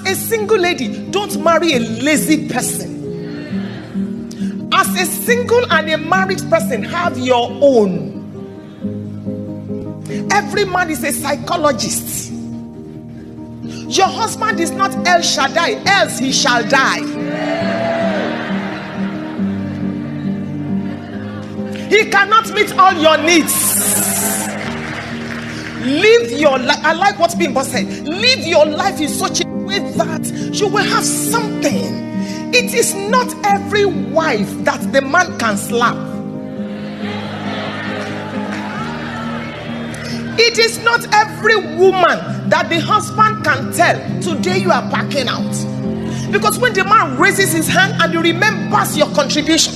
As a single lady, don't marry a lazy person. As a single and a married person, have your own. Every man is a psychologist. Your husband is not El Shaddai, else he shall die. He cannot meet all your needs. Live your life. I like what Bimbo said. Live your life in such a way that you will have something. It is not every wife that the man can slap. It is not every woman that the husband can tell, today you are packing out. Because when the man raises his hand and he remembers your contribution,